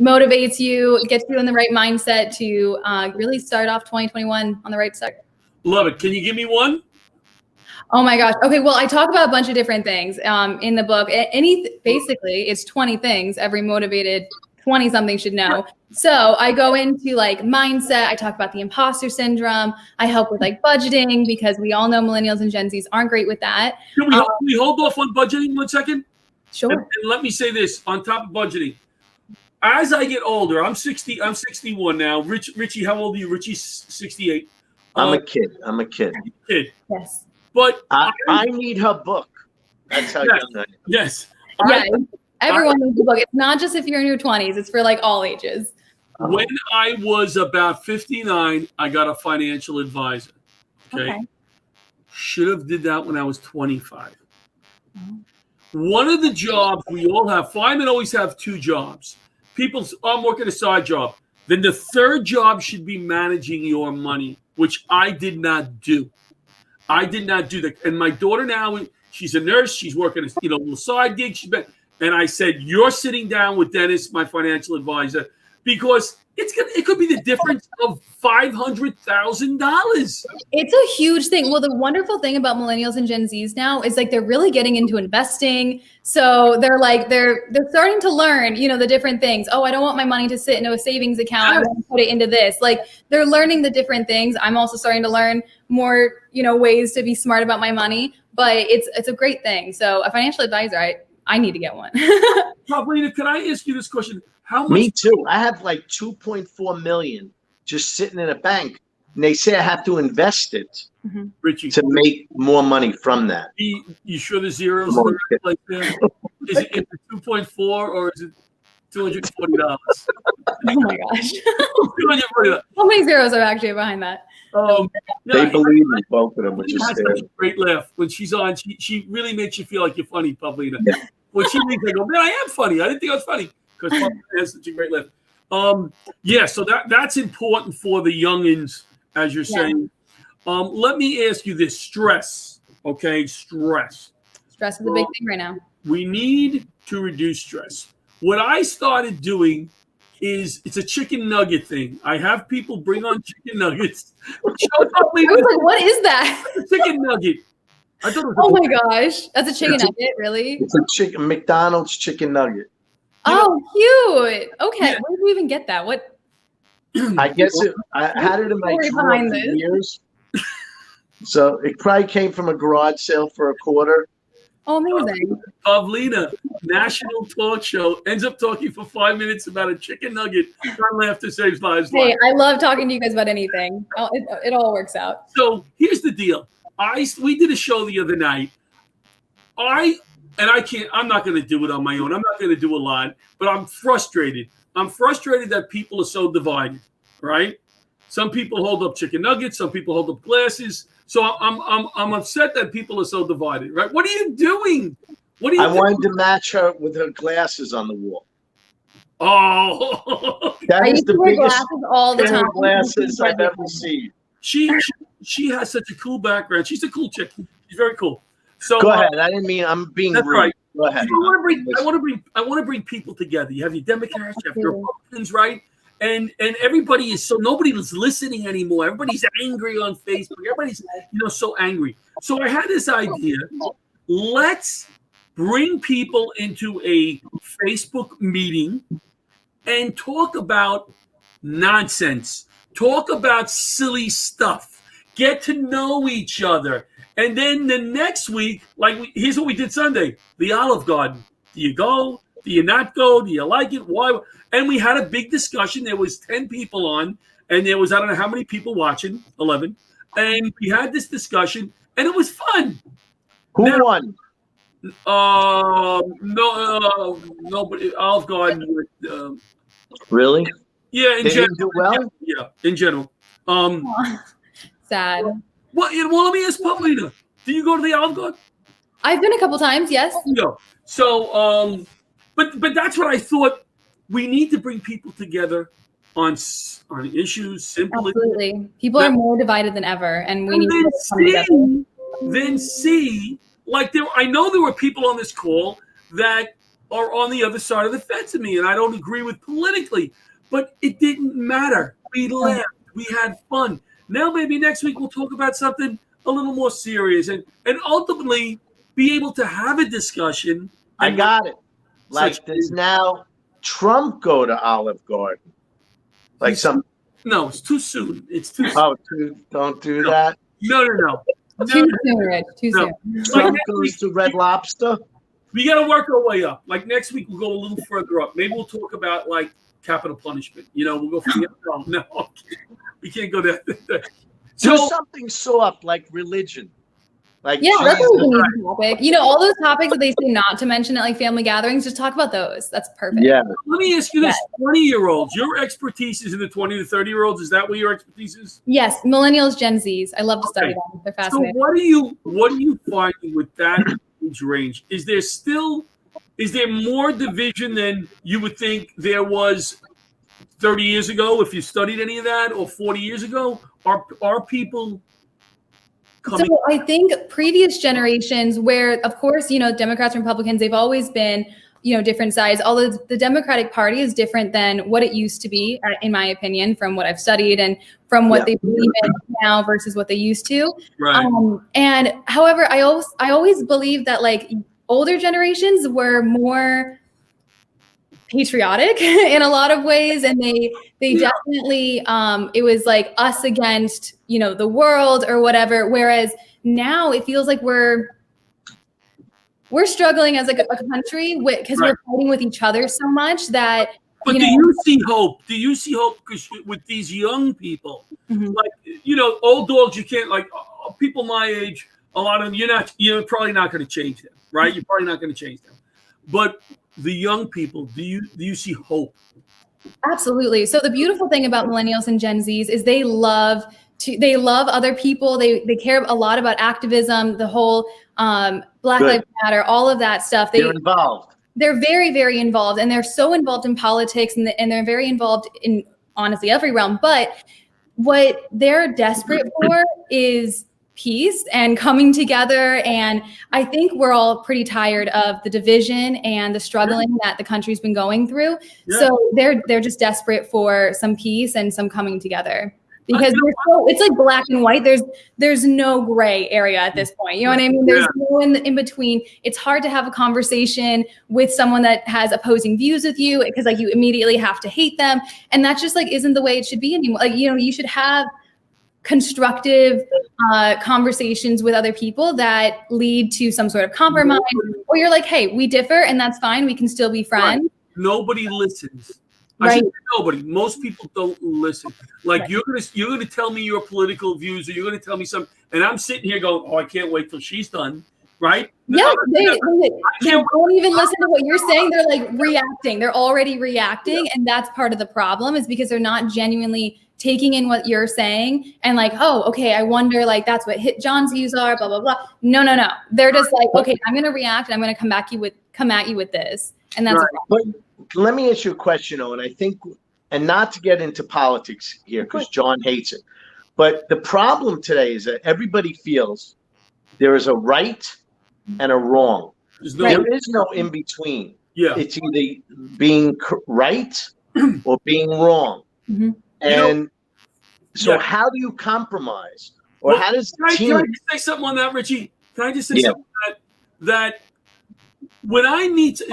Motivates you, gets you in the right mindset to really start off 2021 on the right start. Love it. Can you give me one? Oh my gosh. Okay, well, I talk about a bunch of different things in the book. Basically, it's 20 things every motivated 20-something should know. So I go into mindset. I talk about the imposter syndrome. I help with budgeting because we all know millennials and Gen Zs aren't great with that. Can we hold off on budgeting 1 second? Sure. And let me say this on top of budgeting. As I get older, I'm 61 now. Richie, how old are you? Richie's 68. I'm a kid. Kid. Yes. But I need her book. That's how young I am. Yes. Yeah. Everyone needs the book. It's not just if you're in your 20s. It's for all ages. When I was about 59, I got a financial advisor. Okay. Should have did that when I was 25. One of the jobs we all have, firemen always have 2 jobs. I'm working a side job. Then the third job should be managing your money, which I did not do. I did not do that. And my daughter now, she's a nurse. She's working a little side gig. and I said, you're sitting down with Dennis, my financial advisor, because it could be the difference of $500,000. It's a huge thing. Well, the wonderful thing about millennials and Gen Zs now is like they're really getting into investing. So they're starting to learn, the different things. Oh, I don't want my money to sit in a savings account. I want to put it into this. Like they're learning the different things. I'm also starting to learn more, ways to be smart about my money. But it's a great thing. So a financial advisor, I need to get one. Pavlina, can I ask you this question? How much? Me too. I have like 2.4 million just sitting in a bank, and they say I have to invest it Richie, to make more money from that. You sure the zeros in the right place there? Is it 2.4 or is it $240? Oh my gosh. $240. How many zeros are actually behind that? They believe in both of them, which is has such a great laugh. When she's on, she really makes you feel like you're funny, Pavlina. Yeah. When she leaves, I go, man, I am funny. I didn't think I was funny. Because Pavlina has such a great laugh. So that's important for the youngins, as you're saying. Let me ask you this: stress. Okay, stress. Stress is a big thing right now. We need to reduce stress. What I started doing is it's a chicken nugget thing. I have people bring on chicken nuggets. I was like, what is that? It's a chicken nugget. I thought it was oh my gosh, that's a chicken nugget, really? It's a McDonald's chicken nugget. Oh, cute. Okay, where did we even get that? What? I guess I had it in my drawer for years. So it probably came from a garage sale for a quarter. Oh, amazing. Pavlina, national talk show, ends up talking for 5 minutes about a chicken nugget. Laughter saves lives. Hey, I love talking to you guys about anything. It all works out. So here's the deal. We did a show the other night. I'm not going to do it on my own. I'm not going to do a lot, but I'm frustrated. I'm frustrated that people are so divided, right? Some people hold up chicken nuggets. Some people hold up glasses. So I'm upset that people are so divided, right? What are you doing? I wanted to match her with her glasses on the wall. Oh, that is the biggest glasses all the time. Glasses I've ever seen. She has such a cool background. She's a cool chick. She's very cool. So go ahead. I didn't mean I'm being rude. Right. Go ahead. I want to bring people together. You have your Democrats, you have your Republicans, right? And everybody is nobody's listening anymore. Everybody's angry on Facebook. Everybody's so angry. So I had this idea. Let's bring people into a Facebook meeting and talk about nonsense. Talk about silly stuff. Get to know each other. And then the next week, here's what we did Sunday: the Olive Garden. Do you go? Do you not go? Do you like it? Why? And we had a big discussion. There was 10 people on, and there was, I don't know how many people watching, 11. And we had this discussion, and it was fun. Who won? Nobody. Olive Garden. Really? Yeah, in they general. Didn't do well? Yeah, in general. Sad. Well, let me ask Pavlina. Do you go to the Olive Garden? I've been a couple times, yes. No. So, but that's what I thought. We need to bring people together on issues. Simply, absolutely. People are more divided than ever, and we need to come together. Then see, I know there were people on this call that are on the other side of the fence of me, and I don't agree with politically, but it didn't matter. We laughed. We had fun. Now maybe next week we'll talk about something a little more serious and ultimately be able to have a discussion. I got it. Does now Trump go to Olive Garden? No, it's too soon. It's too soon. Oh, don't do that. No. Too soon, Rich. Too soon. Trump goes to Red Lobster. We got to work our way up. Next week we'll go a little further up. Maybe we'll talk about capital punishment. We'll go from no, we can't go there. Do something soft like religion. That's an easy topic. All those topics that they say not to mention at family gatherings, just talk about those. That's perfect. Yeah. Let me ask you this: 20-year-olds, your expertise is in the 20 to 30-year-olds. Is that what your expertise is? Yes, millennials, Gen Zs. I love to study them. They're fascinating. So what are you finding with that age range? Is there more division than you would think there was 30 years ago if you studied any of that, or 40 years ago? Are people coming? So I think previous generations where, of course, Democrats and Republicans, they've always been different sides. Although the Democratic Party is different than what it used to be, in my opinion, from what I've studied and from what they believe in now versus what they used to. Right. And however, I always believe that like older generations were more patriotic in a lot of ways, and they definitely it was like us against the world or whatever, whereas now it feels like we're struggling as like a country because we're fighting with each other so much that but do you see hope? Do you see hope? Because with these young people, like old dogs, you can't like people my age. A lot of them, you're probably not going to change them, right? You're probably not going to change them. But the young people, do you see hope? Absolutely. So the beautiful thing about millennials and Gen Zs is they love other people. They care a lot about activism, the whole Black Lives Matter, all of that stuff. They're involved. They're very, very involved, and they're so involved in politics, and they're very involved in honestly every realm. But what they're desperate for is peace and coming together. And I think we're all pretty tired of the division and the struggling that the country's been going through. Yeah. So they're just desperate for some peace and some coming together. Because it's like black and white. There's no gray area at this point. You know what I mean? There's no in between. It's hard to have a conversation with someone that has opposing views with you because like you immediately have to hate them. And that just like isn't the way it should be anymore. Like, you should have constructive conversations with other people that lead to some sort of compromise, or you're like, hey, we differ and that's fine. We can still be friends. Right. Nobody listens. I should say nobody. Most people don't listen. Like you're gonna tell me your political views, or you're gonna tell me something, and I'm sitting here going, "Oh, I can't wait till she's done." Right? Yeah, they don't even listen to what you're saying. They're like reacting. They're already reacting, and that's part of the problem. Is because they're not genuinely taking in what you're saying and like, oh, okay, I wonder, like that's what John's views are. Blah blah blah. No. They're just like, okay, I'm gonna react, and I'm gonna come at you with this, and that's. But let me ask you a question, Owen. I think, and not to get into politics here because John hates it, but the problem today is that everybody feels there is a right and a wrong. There is no in between. Yeah, it's either being right or being wrong. Mm-hmm. And so, how do you compromise, or how does the team? Can I just say something on that, Richie? Can I just say something that when I need to,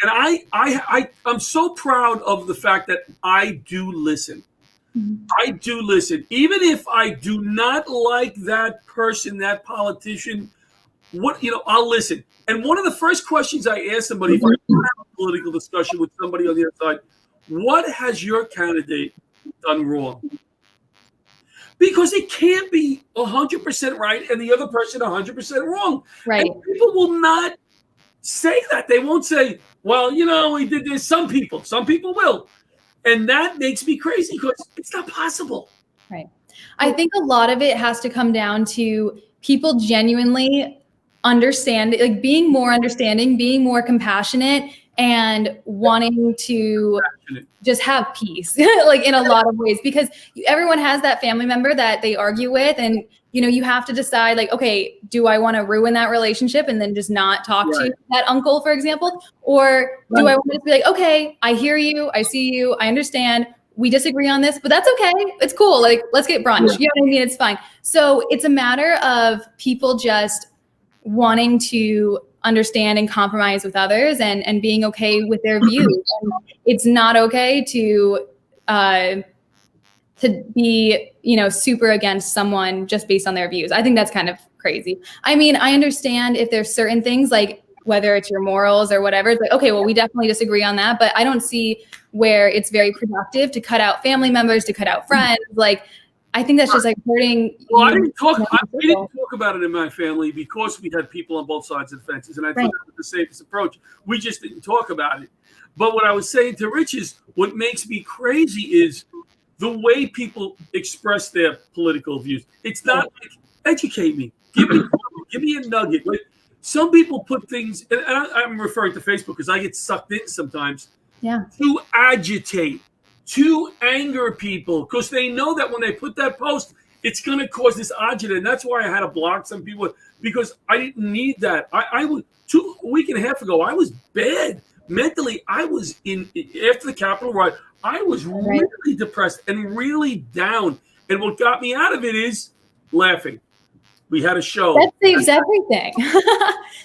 and I'm so proud of the fact that I do listen. Mm-hmm. I do listen, even if I do not like that person, that politician. I'll listen. And one of the first questions I ask somebody, if I have a political discussion with somebody on the other side, what has your candidate done wrong? Because it can't be 100% right and the other person 100% wrong. Right. And people will not say that. They won't say, well, we did this. Some people will. And that makes me crazy because it's not possible. Right. I think a lot of it has to come down to people genuinely understand, like being more understanding, being more compassionate, and wanting to just have peace, like in a lot of ways, because everyone has that family member that they argue with, and you have to decide, like, okay, do I want to ruin that relationship and then just not talk to that uncle, for example, or do I want to be like, okay, I hear you, I see you, I understand, we disagree on this, but that's okay, it's cool, like let's get brunch, you know what I mean? It's fine. So it's a matter of people just wanting to understand and compromise with others and being okay with their views. And it's not okay to be, super against someone just based on their views. I think that's kind of crazy. I mean, I understand if there's certain things, like whether it's your morals or whatever, it's like, okay, well, we definitely disagree on that, but I don't see where it's very productive to cut out family members, to cut out friends. Like, I think that's just like hurting. Well, we didn't talk about it in my family because we had people on both sides of the fences, and I think that was the safest approach. We just didn't talk about it. But what I was saying to Rich is, what makes me crazy is the way people express their political views. It's not like, educate me, give me a nugget. Like, some people put things, and I'm referring to Facebook because I get sucked in sometimes. Yeah. To agitate, to anger people, because they know that when they put that post, it's going to cause this agita. And that's why I had to block some people, because I didn't need that. I was a week and a half ago, I was bad. mentally, I was after the Capitol riot, I was really depressed and really down. And what got me out of it is laughing. We had a show. That saves everything.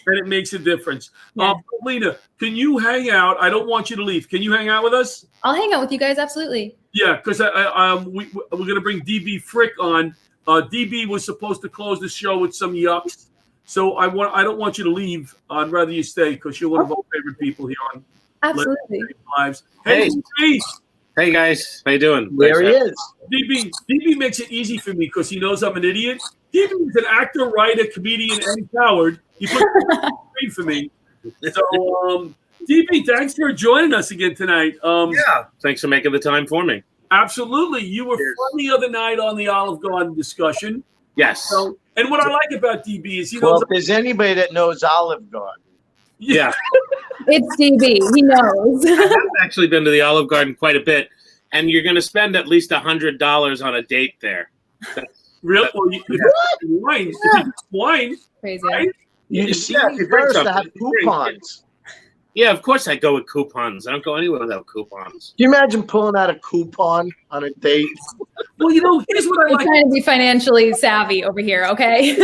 And it makes a difference. Yeah. Pavlina, can you hang out? I don't want you to leave. Can you hang out with us? I'll hang out with you guys, absolutely. Yeah, because we're going to bring DB Frick on. DB was supposed to close the show with some yucks. So I don't want you to leave. I'd rather you stay because you're one of our favorite people here on Absolutely. Lives. Hey, Peace. Hey guys, how you doing? There he is. DB makes it easy for me because he knows I'm an idiot. DB is an actor, writer, comedian, and coward. He put it for me. So, DB, thanks for joining us again tonight. Yeah, thanks for making the time for me. Absolutely. You were fun the other night on the Olive Garden discussion. Yes. So, and what I like about DB is he knows. Well, if there's anybody that knows Olive Garden. Yeah. It's DB. He knows. I've actually been to the Olive Garden quite a bit, and you're going to spend at least $100 on a date there. Really? Wine. Wine. Crazy. Right? You see, first to have coupons. Yeah, of course I go with coupons. I don't go anywhere without coupons. Can you imagine pulling out a coupon on a date? Well, here's what I You're like. trying to be financially savvy over here, okay?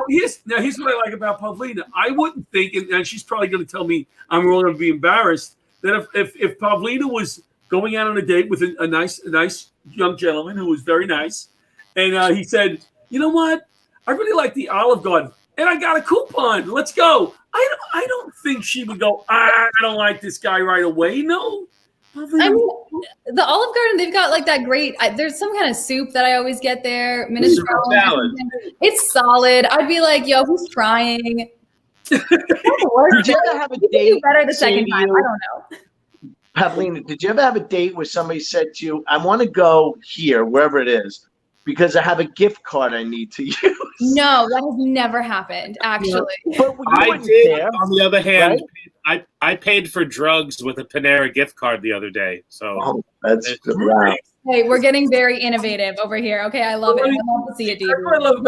Here's what I like about Pavlina. I wouldn't think, and she's probably going to tell me I'm wrong and be embarrassed, that if Pavlina was going out on a date with a nice young gentleman who was very nice, and he said, you know what, I really like the Olive Garden, and I got a coupon. Let's go. I don't think she would go, I don't like this guy right away. No. I mean, the Olive Garden, they've got like that great, there's some kind of soup that I always get there. Minestrone. Salad. It's solid. I'd be like, yo, who's trying? Did you ever have a date? Better the second time. I don't know. Pavlina, did you ever have a date where somebody said to you, I want to go here, wherever it is, because I have a gift card I need to use? No, that has never happened, actually. But I did, on the other hand, right? I paid for drugs with a Panera gift card the other day. So that's wow. Hey, we're getting very innovative over here. Okay, I love it. I love to see it, DB.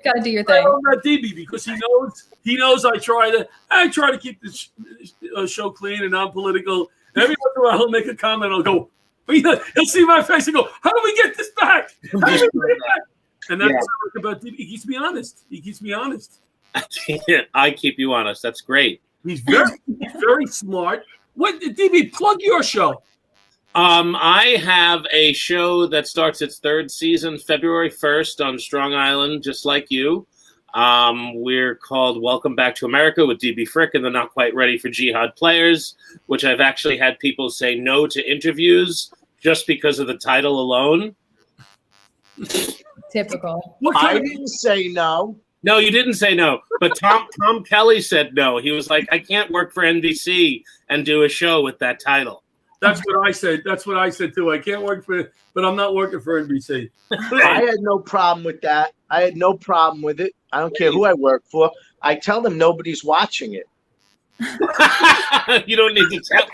Gotta do your thing. I love that DB because he knows I try to keep this show clean and non-political. Every once in a while he'll make a comment. I'll go. He'll see my face and go, how do we get this back? How do we get it back? And that's what I like about DB. He keeps me honest. I keep you honest. That's great. He's very smart. What, DB, plug your show. I have a show that starts its third season February 1st on Strong Island, just like you. We're called Welcome Back to America with DB Frick and the Not Quite Ready for Jihad Players, which I've actually had people say no to interviews just because of the title alone. Typical. I didn't say no. No, you didn't say no. But Tom Kelly said no. He was like, I can't work for NBC and do a show with that title. That's what I said. That's what I said too. I can't work but I'm not working for NBC. I had no problem with that. I had no problem with it. I don't care who I work for. I tell them nobody's watching it. You don't need to tell.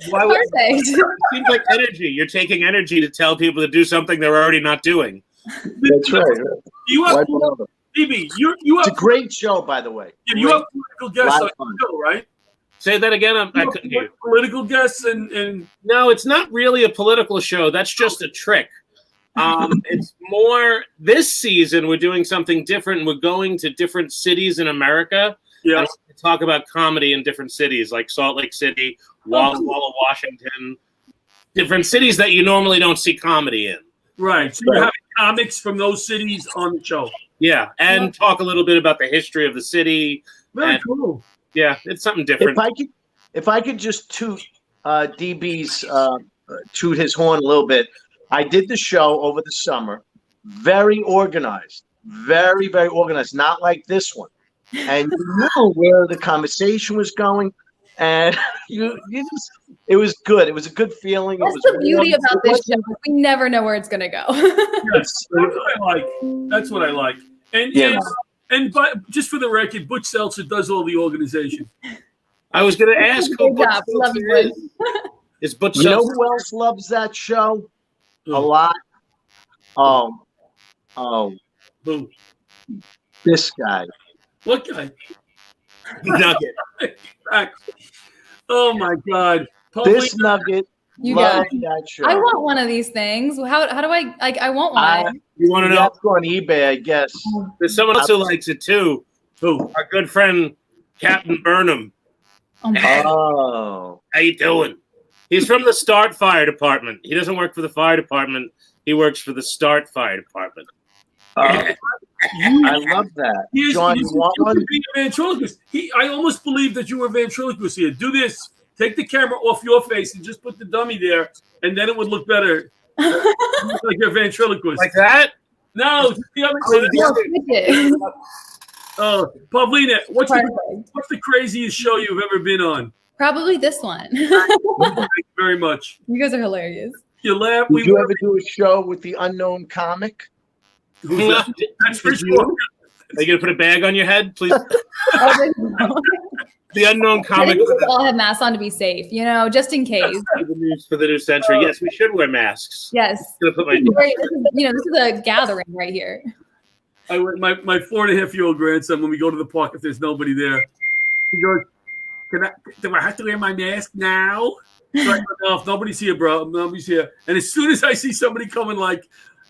Why would it seems like energy. You're taking energy to tell people to do something they're already not doing. That's right. You have DB. It's a great show, by the way. Yeah, you have political guests on the show, right? Say that again. I couldn't hear you. Political guests and no, it's not really a political show. That's just a trick. It's more this season. We're doing something different. We're going to different cities in America. Yeah, and talk about comedy in different cities like Salt Lake City, Walla Washington, different cities that you normally don't see comedy in. Right. So you're having comics from those cities on the show. Yeah, and talk a little bit about the history of the city. Very cool. Yeah, it's something different. If I could just toot DB's toot his horn a little bit. I did the show over the summer. Very organized. Very, very organized. Not like this one. And you knew where the conversation was going. And it was good. It was a good feeling. That's the beauty about this show. We never know where it's going to go. Yes, that's what I like. That's what I like. And but just for the record, Butch Seltzer does all the organization. I was going to ask who Butch Seltzer is Butch Seltzer. You know who else loves that show? A lot. Who? This guy. What guy? Nugget. Oh my God. This nugget. You love guys, that show. I want one of these things. How do I like? I want one. You want to You know? have to go on eBay, I guess. There's someone else who likes it too. Who? Our good friend Captain Burnham. Oh. How you doing? He's from the Start Fire Department. He doesn't work for the fire department. He works for the Start Fire Department. I love that. John, you want you one? could be a ventriloquist. I almost believe that you were a ventriloquist here. Do this. Take the camera off your face and just put the dummy there, and then it would look better. Like you're a ventriloquist. Like that? No. Pavlina, what's the craziest show you've ever been on? Probably this one. Thank you very much. You guys are hilarious. You laugh. Did you ever do a show with the unknown comic? That's for sure. Are you going to put a bag on your head, please? The unknown I comic. think we should all have masks on to be safe, just in case. For the new century. Yes, we should wear masks. Yes. I'm gonna put This is a gathering right here. My 4.5-year-old grandson, when we go to the park, if there's nobody there, he goes, do I have to wear my mask now? So I go, no, if nobody's here, bro, nobody's here. And as soon as I see somebody coming,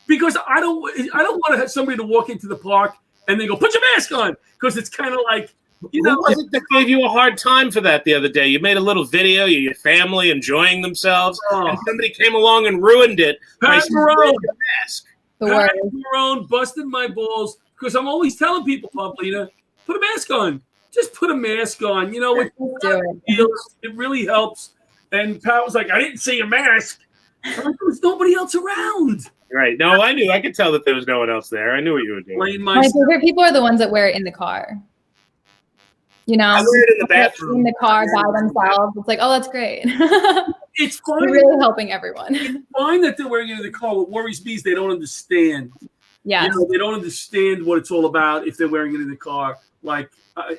because I don't want to have somebody to walk into the park and they go, put your mask on, because it's kind of like, who was it that gave you a hard time for that the other day? You made a little video, your family enjoying themselves, and somebody came along and ruined it by saying, wear your mask. Pat Marone busted my balls because I'm always telling people, Pavlina, put a mask on. Just put a mask on. It really helps. And Pat was like, I didn't see a mask. There was nobody else around. Right. No, I knew. I could tell that there was no one else there. I knew what you were doing. My favorite people are the ones that wear it in the car. I wear it in the bathroom. In the car by themselves. It's like, oh, that's great. It's fine. You're really helping everyone. It's fine that they're wearing it in the car. What worries me is they don't understand. Yeah. They don't understand what it's all about if they're wearing it in the car.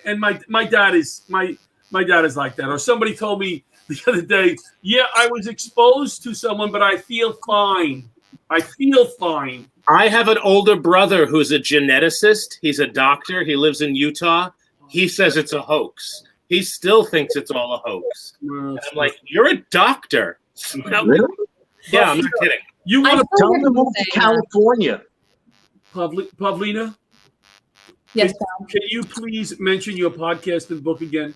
And my dad is like that. Or somebody told me the other day, yeah, I was exposed to someone, but I feel fine. I feel fine. I have an older brother who's a geneticist. He's a doctor. He lives in Utah. He says it's a hoax. He still thinks it's all a hoax. And I'm like, you're a doctor. Really? Yeah, I'm not kidding. You want to tell them to move to California. Pavlina? Yes, Can you please mention your podcast and book again?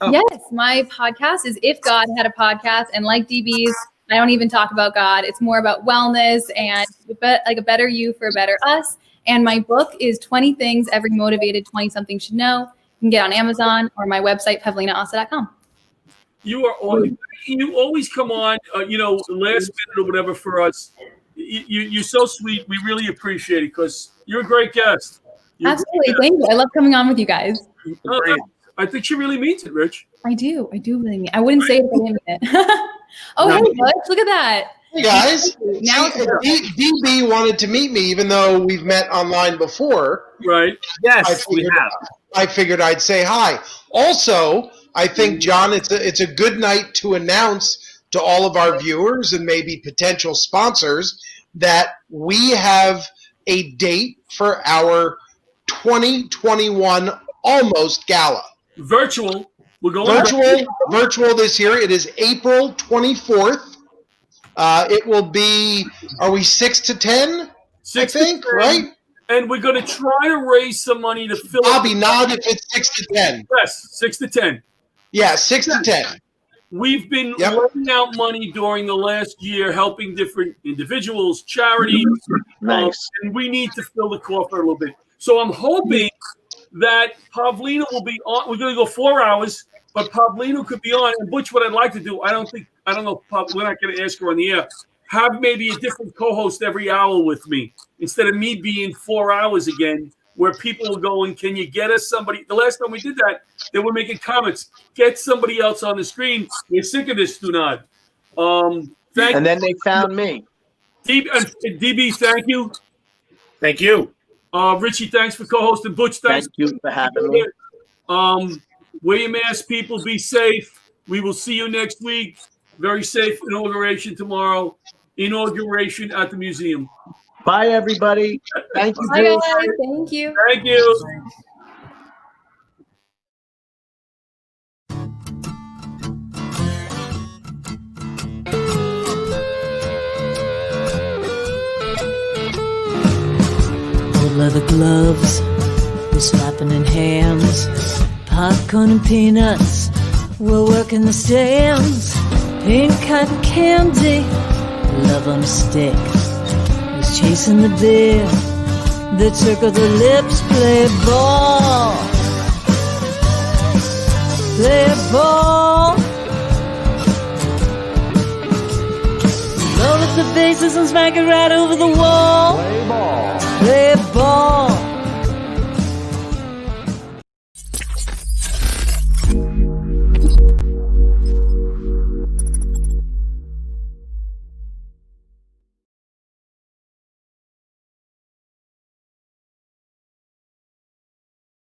Oh. Yes, my podcast is If God Had a Podcast, and like DB's, I don't even talk about God. It's more about wellness and like a better you for a better us. And my book is 20 Things Every Motivated 20-something Should Know. You can get on Amazon or my website, pavlinaosta.com. You always come on, last minute or whatever for us. You're so sweet. We really appreciate it because you're a great guest. Absolutely. Thank you. I love coming on with you guys. I think she really means it, Rich. I do really mean it. I wouldn't say it if I didn't mean it. Oh, hey, Butch, look at that. Hey, guys. Now DB wanted to meet me, even though we've met online before. Right. Yes, we have. I figured I'd say hi. Also, I think, John, it's a good night to announce to all of our viewers and maybe potential sponsors that we have a date for our 2021 Almost Gala. Virtual. We're going virtual this year. It is April 24th. It will be, are we 6 to 10? 6 I think, to 10. right? And we're going to try to raise some money to fill Bobby, nod if it's 6 to 10. Yes, 6 to 10. Yeah, 6 to 10. We've been laying out money during the last year, helping different individuals, charities. Nice. And we need to fill the coffer a little bit. So I'm hoping that Pavlina will be on. We're going to go 4 hours, but Pavlina could be on. And Butch, what I'd like to do, I don't know, we're not going to ask her on the air. Have maybe a different co-host every hour with me instead of me being 4 hours again, where people are going, can you get us somebody? The last time we did that, they were making comments. Get somebody else on the screen. We're sick of this, Dunad. And then they found me. DB, thank you. Thank you. Richie, thanks for co-hosting. Butch, thanks. Thank you for having me. Wear your mask, people. Be safe. We will see you next week. Very safe inauguration tomorrow. Inauguration at the museum. Bye, everybody. Thank you. Bye, guys. Thank you. Thank you. leather gloves, we're slapping in hands. Popcorn and peanuts, we're working the stands. Pink cotton candy, love on a stick. Who's chasing the beer? The trick of the lips, play ball. Play ball. Roll up the bases and smack it right over the wall. Play ball. Play